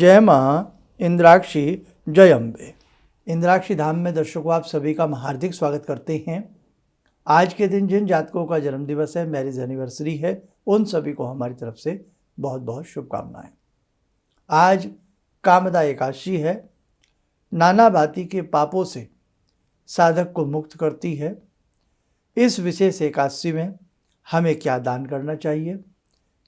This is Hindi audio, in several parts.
जय माँ इंद्राक्षी जय अम्बे। इंद्राक्षी धाम में दर्शकों आप सभी का हार्दिक स्वागत करते हैं। आज के दिन जिन जातकों का जन्मदिवस है, मैरिज एनिवर्सरी है, उन सभी को हमारी तरफ से बहुत बहुत शुभकामनाएं। आज कामदा एकादशी है। नाना भांति के पापों से साधक को मुक्त करती है। इस विशेष एकादशी में हमें क्या दान करना चाहिए,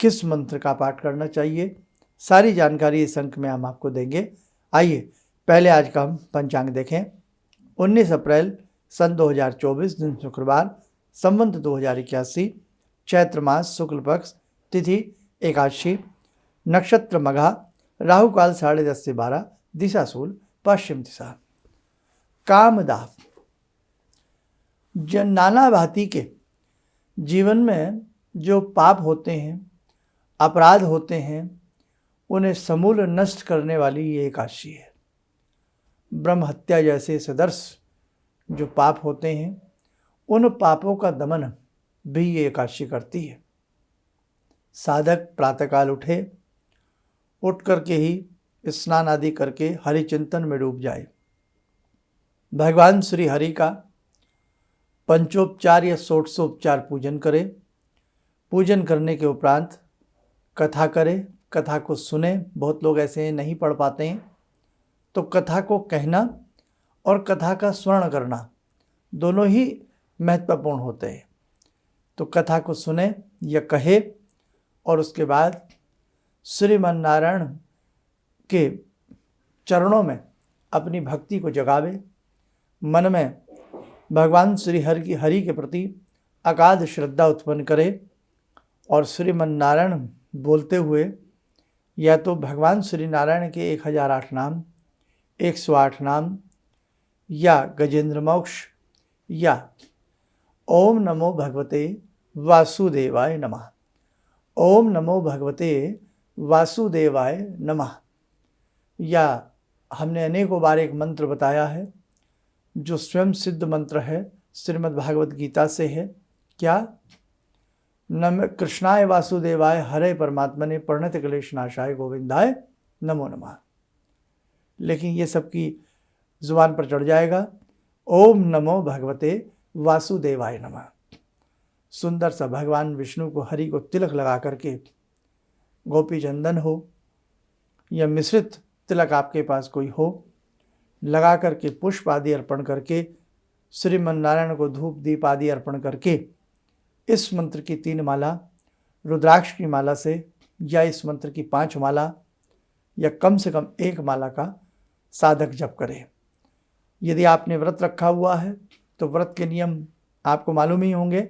किस मंत्र का पाठ करना चाहिए, सारी जानकारी इस अंक में हम आपको देंगे। आइए पहले आज का हम पंचांग देखें। 19 अप्रैल सन 2024 दिन शुक्रवार, संवत 2081, चैत्र मास शुक्ल पक्ष, तिथि एकादशी, नक्षत्र मघा, राहु काल 10:30 से 12, दिशा शूल पश्चिम दिशा। कामदा नाना भांति के जीवन में जो पाप होते हैं, अपराध होते हैं, उन्हें समूल नष्ट करने वाली ये एकादशी है। ब्रह्म हत्या जैसे सदृश जो पाप होते हैं, उन पापों का दमन भी ये एकादशी करती है। साधक प्रातःकाल उठ करके ही स्नान आदि करके हरि चिंतन में डूब जाए। भगवान श्री हरि का पंचोपचार या षोडशोपचार पूजन करे। पूजन करने के उपरांत कथा करे, कथा को सुने। बहुत लोग ऐसे नहीं पढ़ पाते हैं, तो कथा को कहना और कथा का स्मरण करना दोनों ही महत्वपूर्ण होते हैं। तो कथा को सुने या कहे और उसके बाद श्रीमन नारायण के चरणों में अपनी भक्ति को जगावे। मन में भगवान श्री हरि के प्रति अगाध श्रद्धा उत्पन्न करे और श्रीमन नारायण बोलते हुए या तो भगवान श्री नारायण के 1008 नाम, 108 नाम, या गजेंद्र मोक्ष, या ओम नमो भगवते वासुदेवाय नमः, ओम नमो भगवते वासुदेवाय नमः, या हमने अनेकों बार एक मंत्र बताया है जो स्वयं सिद्ध मंत्र है, श्रीमद् भागवत गीता से है। क्या? नम कृष्णाय वासुदेवाय हरे परमात्मने प्रणत क्लेश नाशाय गोविंदाय नमो नमः। लेकिन ये सबकी जुबान पर चढ़ जाएगा। ओम नमो भगवते वासुदेवाय नमः। सुंदर सा भगवान विष्णु को, हरि को तिलक लगा करके, गोपी चंदन हो या मिश्रित तिलक आपके पास कोई हो, लगा करके पुष्प आदि अर्पण करके, श्रीमन नारायण को धूप दीप आदि अर्पण करके इस मंत्र की 3 माला, रुद्राक्ष की माला से, या इस मंत्र की 5 माला या कम से कम 1 माला का साधक जप करे। यदि आपने व्रत रखा हुआ है तो व्रत के नियम आपको मालूम ही होंगे,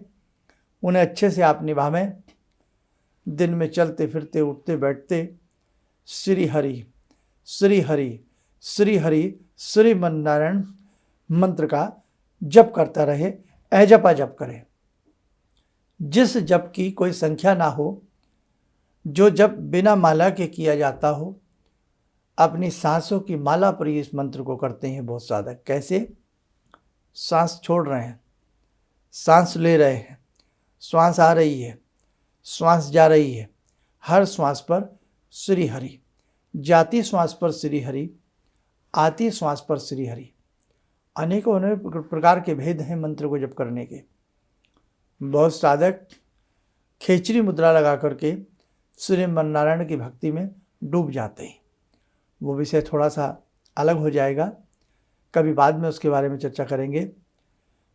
उन्हें अच्छे से आप निभावें। दिन में चलते फिरते उठते बैठते श्री हरि श्री हरि श्री हरि श्रीमन नारायण मंत्र का जप करता रहे। अजपा जप करे। जिस जप की कोई संख्या ना हो, जो जप बिना माला के किया जाता हो, अपनी सांसों की माला पर इस मंत्र को करते हैं बहुत साधक। कैसे? सांस छोड़ रहे हैं, सांस ले रहे हैं, श्वास आ रही है, श्वास जा रही है, हर श्वास पर श्री हरि, जाती श्वास पर श्री हरि, आती श्वास पर श्री हरि। अनेकों अनेक प्रकार के भेद हैं मंत्र को जप करने के। बहुत साधक खेचरी मुद्रा लगा करके श्रीमन नारायण की भक्ति में डूब जाते हैं। वो विषय थोड़ा सा अलग हो जाएगा, कभी बाद में उसके बारे में चर्चा करेंगे।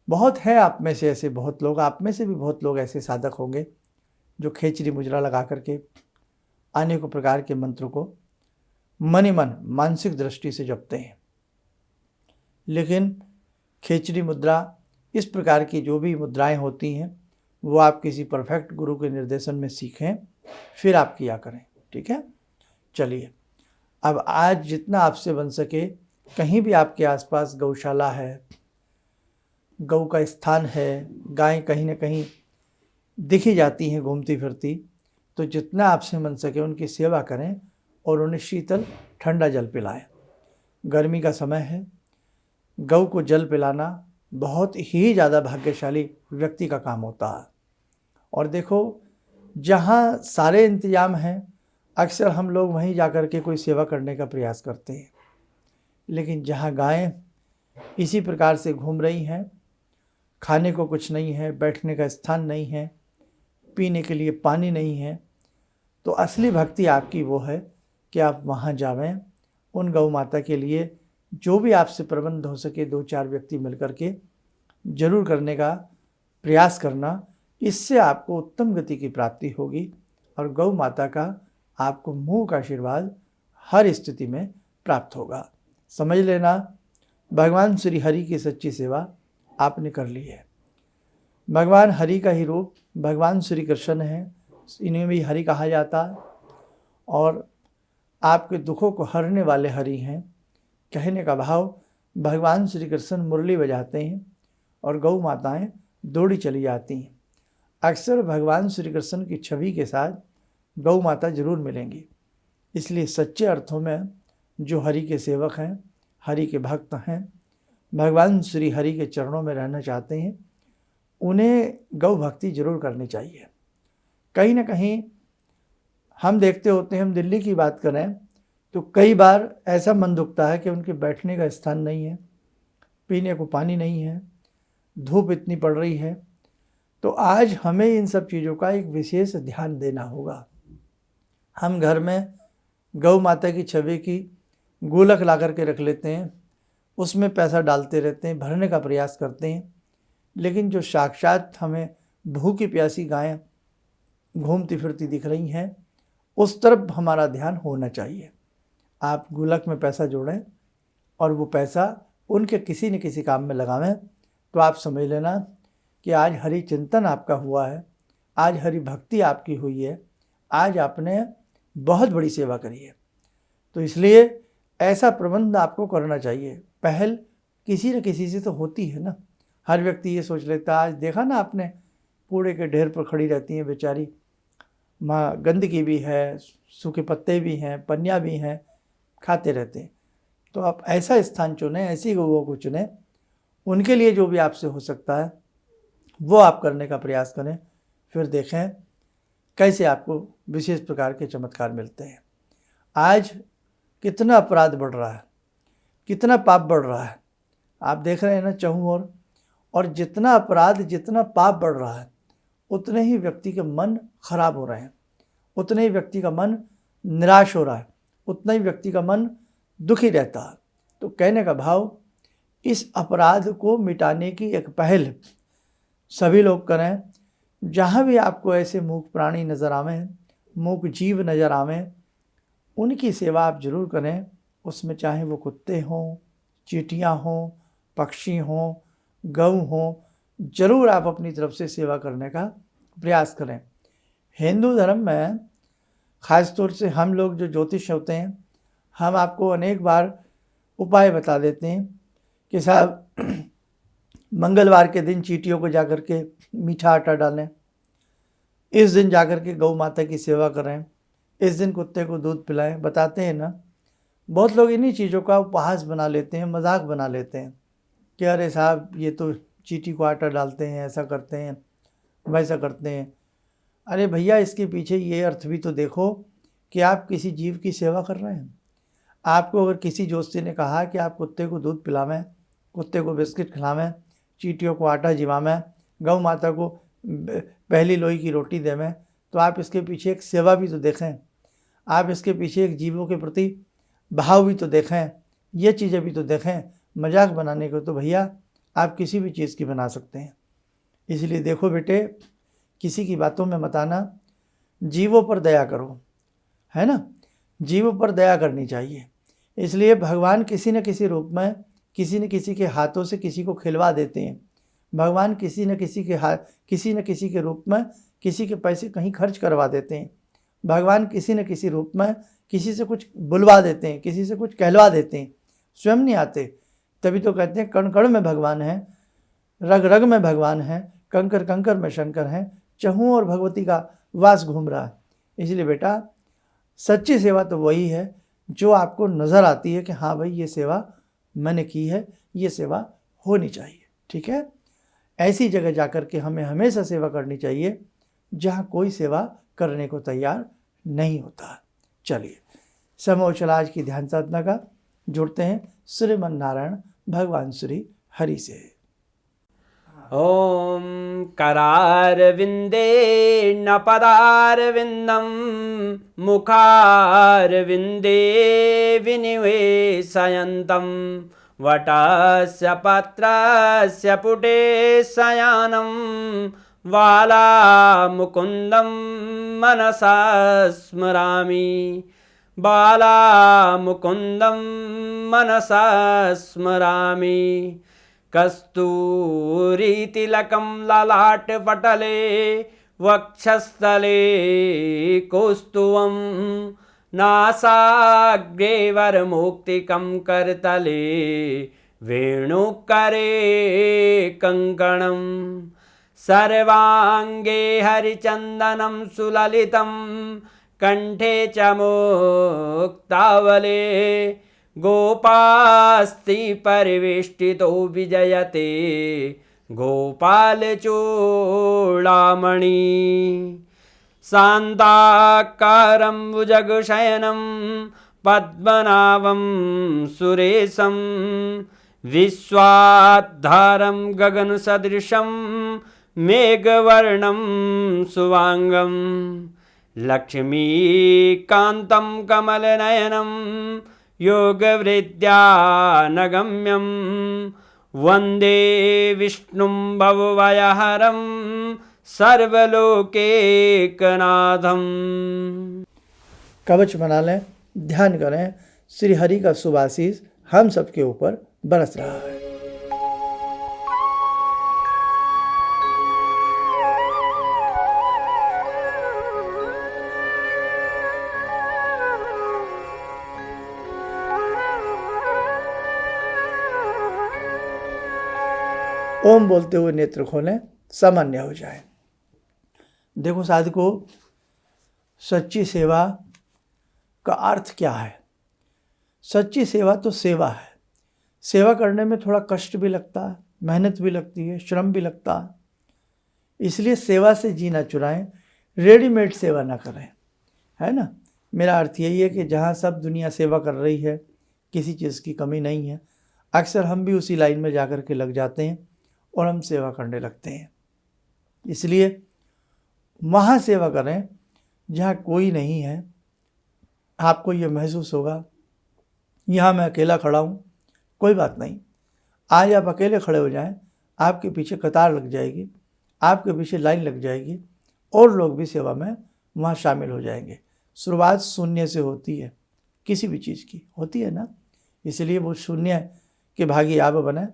बहुत है आप में से ऐसे, बहुत लोग, आप में से भी बहुत लोग ऐसे साधक होंगे जो खेचरी मुद्रा लगा करके अनेकों प्रकार के मंत्रों को मन ही मन मानसिक दृष्टि से जपते हैं। लेकिन खेचरी मुद्रा, इस प्रकार की जो भी मुद्राएं होती हैं, वो आप किसी परफेक्ट गुरु के निर्देशन में सीखें, फिर आप किया करें। ठीक है? चलिए, अब आज जितना आपसे बन सके, कहीं भी आपके आसपास गौशाला है, गौ का स्थान है, गायें कहीं ना कहीं दिखी जाती हैं घूमती फिरती, तो जितना आपसे बन सके उनकी सेवा करें और उन्हें शीतल ठंडा जल पिलाएं। गर्मी का समय है, गौ को जल पिलाना बहुत ही ज़्यादा भाग्यशाली व्यक्ति का काम होता है। और देखो, जहाँ सारे इंतजाम हैं अक्सर हम लोग वहीं जाकर के कोई सेवा करने का प्रयास करते हैं, लेकिन जहाँ गायें इसी प्रकार से घूम रही हैं, खाने को कुछ नहीं है, बैठने का स्थान नहीं है, पीने के लिए पानी नहीं है, तो असली भक्ति आपकी वो है कि आप वहाँ जावें, उन गौ माता के लिए जो भी आपसे प्रबंध हो सके 2-4 व्यक्ति मिलकर के जरूर करने का प्रयास करना। इससे आपको उत्तम गति की प्राप्ति होगी और गौ माता का आपको मुँह का आशीर्वाद हर स्थिति में प्राप्त होगा। समझ लेना, भगवान श्री हरि की सच्ची सेवा आपने कर ली है। भगवान हरि का ही रूप भगवान श्री कृष्ण है, इन्हें भी हरि कहा जाता है और आपके दुखों को हरने वाले हरि हैं। कहने का भाव, भगवान श्री कृष्ण मुरली बजाते हैं और गौ माताएं दौड़ी चली जाती हैं। अक्सर भगवान श्री कृष्ण की छवि के साथ गौ माता जरूर मिलेंगी। इसलिए सच्चे अर्थों में जो हरि के सेवक हैं, हरि के भक्त हैं, भगवान श्री हरि के चरणों में रहना चाहते हैं, उन्हें गौ भक्ति जरूर करनी चाहिए। कहीं ना कहीं हम देखते होते हैं, हम दिल्ली की बात करें तो कई बार ऐसा मन दुखता है कि उनके बैठने का स्थान नहीं है, पीने को पानी नहीं है, धूप इतनी पड़ रही है। तो आज हमें इन सब चीज़ों का एक विशेष ध्यान देना होगा। हम घर में गौ माता की छवि की गोलक ला करके रख लेते हैं, उसमें पैसा डालते रहते हैं, भरने का प्रयास करते हैं, लेकिन जो साक्षात हमें भूखी प्यासी गायें घूमती फिरती दिख रही हैं, उस तरफ हमारा ध्यान होना चाहिए। आप गुल्लक में पैसा जोड़ें और वो पैसा उनके किसी न किसी काम में लगावें, तो आप समझ लेना कि आज हरि चिंतन आपका हुआ है, आज हरि भक्ति आपकी हुई है, आज आपने बहुत बड़ी सेवा करी है। तो इसलिए ऐसा प्रबंध आपको करना चाहिए। पहल किसी न किसी से तो होती है ना। हर व्यक्ति ये सोच लेता है, आज देखा ना आपने, कूड़े के ढेर पर खड़ी रहती हैं बेचारी, माँ गंदगी भी है, सूखे पत्ते भी हैं, पन्नियाँ भी हैं, खाते रहते हैं। तो आप ऐसा स्थान चुनें, ऐसी गौओं को चुनें, उनके लिए जो भी आपसे हो सकता है वो आप करने का प्रयास करें। फिर देखें कैसे आपको विशेष प्रकार के चमत्कार मिलते हैं। आज कितना अपराध बढ़ रहा है, कितना पाप बढ़ रहा है, आप देख रहे हैं ना चारों ओर। और जितना अपराध, जितना पाप बढ़ रहा है, उतने ही व्यक्ति के मन खराब हो रहे हैं, उतने ही व्यक्ति का मन निराश हो रहा है, उतना ही व्यक्ति का मन दुखी रहता है। तो कहने का भाव, इस अपराध को मिटाने की एक पहल सभी लोग करें। जहाँ भी आपको ऐसे मूक प्राणी नज़र आवें, मूक जीव नज़र आवें, उनकी सेवा आप जरूर करें। उसमें चाहे वो कुत्ते हों, चींटियाँ हों, पक्षी हों, गौ हों, जरूर आप अपनी तरफ से सेवा करने का प्रयास करें। हिंदू धर्म में ख़ास तौर से हम लोग जो ज्योतिष होते हैं, हम आपको अनेक बार उपाय बता देते हैं कि साहब मंगलवार के दिन चींटियों को जाकर के मीठा आटा डालें, इस दिन जाकर के गौ माता की सेवा करें, इस दिन कुत्ते को दूध पिलाएं। बताते हैं ना, बहुत लोग इन्हीं चीज़ों का उपहास बना लेते हैं, मजाक बना लेते हैं कि अरे साहब ये तो चींटी को आटा डालते हैं, ऐसा करते हैं, वैसा करते हैं। अरे भैया, इसके पीछे ये अर्थ भी तो देखो कि आप किसी जीव की सेवा कर रहे हैं। आपको अगर किसी जोशी ने कहा कि आप कुत्ते को दूध पिलावें, कुत्ते को बिस्किट खिलावें, चींटियों को आटा जिवावें, गौ माता को पहली लोई की रोटी देवें, तो आप इसके पीछे एक सेवा भी तो देखें, आप इसके पीछे एक जीवों के प्रति भाव भी तो देखें, ये चीज़ें भी तो देखें। मजाक बनाने को तो भैया आप किसी भी चीज़ की बना सकते हैं। इसलिए देखो बेटे, किसी की बातों में मत आना, जीवों पर दया करो, है ना, जीवों पर दया करनी चाहिए। इसलिए भगवान किसी न किसी रूप में किसी न किसी के हाथों से किसी को खिलवा देते हैं। भगवान किसी न किसी के रूप में किसी के पैसे कहीं खर्च करवा देते हैं। भगवान किसी न किसी रूप में किसी से कुछ बुलवा देते हैं, किसी से कुछ कहलवा देते हैं, स्वयं नहीं आते। तभी तो कहते हैं कण कण में भगवान है, रग रग में भगवान है, कंकर कंकर में शंकर हैं, चहु और भगवती का वास घूम रहा है। इसलिए बेटा, सच्ची सेवा तो वही है जो आपको नज़र आती है कि हाँ भाई, ये सेवा मैंने की है, ये सेवा होनी चाहिए। ठीक है, ऐसी जगह जाकर के हमें हमेशा सेवा करनी चाहिए जहाँ कोई सेवा करने को तैयार नहीं होता। चलिए समय हो चला आज की ध्यान साधना का। जुड़ते हैं श्रीमन नारायण भगवान श्री हरि से। ॐ करारविन्दे न पदारविन्दं मुखारविन्दे विनिवेशयन्तं वटस्य पत्रस्य पुटे शयनं बालामुकुन्दं मनसा स्मरामि बालामुकुन्दं मनसा स्मरामि कस्तूरीतिलकं ललाटपटले वक्षस्थले कौस्तुभं नासाग्रे वरमौक्तिकं करतले वेणुकरे कङ्कणं सर्वाङ्गे हरिचन्दनं सुललितं कण्ठे च मुक्तावले गोपास्ति परिवेष्टितो विजयते गोपालचूडामणि शान्ताकारं भुजगशयनं पद्मनाभं सुरेशं विश्वाधारं गगनसदृशं मेघवर्णं शुभांगं लक्ष्मीकान्तं कमलनयनं योगवृद्ध्यानगम्यं वन्दे विष्णुं भवभयहरं सर्वलोकैकनाथं। कवच बना लें, ध्यान करें, श्री हरि का शुभ आशीष हम सबके ऊपर बरस रहा है। ओम बोलते हुए नेत्र खोलें, सामान्य हो जाए। देखो साधकों, सच्ची सेवा का अर्थ क्या है? सच्ची सेवा तो सेवा है। सेवा करने में थोड़ा कष्ट भी लगता है, मेहनत भी लगती है, श्रम भी लगता है। इसलिए सेवा से जी ना चुराएं, रेडीमेड सेवा ना करें, है ना। मेरा अर्थ यही है कि जहाँ सब दुनिया सेवा कर रही है, किसी चीज़ की कमी नहीं है, अक्सर हम भी उसी लाइन में जाकर के लग जाते हैं और हम सेवा करने लगते हैं। इसलिए वहाँ सेवा करें जहाँ कोई नहीं है। आपको ये महसूस होगा यहाँ मैं अकेला खड़ा हूँ, कोई बात नहीं। आज आप अकेले खड़े हो जाएं, आपके पीछे कतार लग जाएगी, आपके पीछे लाइन लग जाएगी और लोग भी सेवा में वहाँ शामिल हो जाएंगे। शुरुआत शून्य से होती है, किसी भी चीज़ की होती है ना। इसलिए वो शून्य के भागी आप बने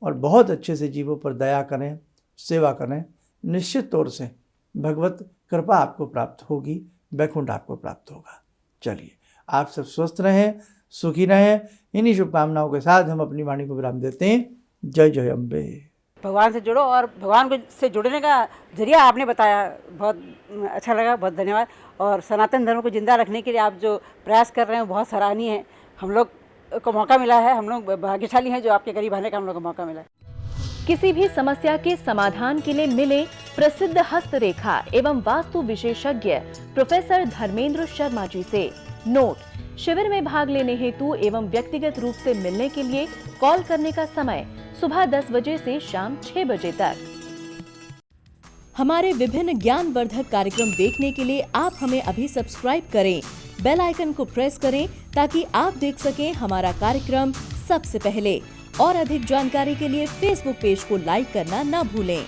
और बहुत अच्छे से जीवों पर दया करें, सेवा करें। निश्चित तौर से भगवत कृपा आपको प्राप्त होगी, वैकुंठ आपको प्राप्त होगा। चलिए, आप सब स्वस्थ रहें, सुखी रहें। इन्हीं शुभकामनाओं के साथ हम अपनी वाणी को विराम देते हैं। जय जय अम्बे। भगवान से जुड़ो और भगवान से जुड़ने का जरिया आपने बताया, बहुत अच्छा लगा, बहुत धन्यवाद। और सनातन धर्म को जिंदा रखने के लिए आप जो प्रयास कर रहे हैं वो बहुत सराहनीय है। हम लोग को मौका मिला है, हम लोग भाग्यशाली हैं जो आपके करीब आने का हम लोग को मौका मिला है। किसी भी समस्या के समाधान के लिए मिले प्रसिद्ध हस्तरेखा एवं वास्तु विशेषज्ञ प्रोफेसर धर्मेंद्र शर्मा जी से। नोट: शिविर में भाग लेने हेतु एवं व्यक्तिगत रूप से मिलने के लिए कॉल करने का समय सुबह 10 बजे से शाम 6 बजे तक। हमारे विभिन्न ज्ञानवर्धक कार्यक्रम देखने के लिए आप हमें अभी सब्सक्राइब करें, बेल आइकन को प्रेस करें ताकि आप देख सकें हमारा कार्यक्रम सबसे पहले। और अधिक जानकारी के लिए फेसबुक पेज को लाइक करना ना भूलें।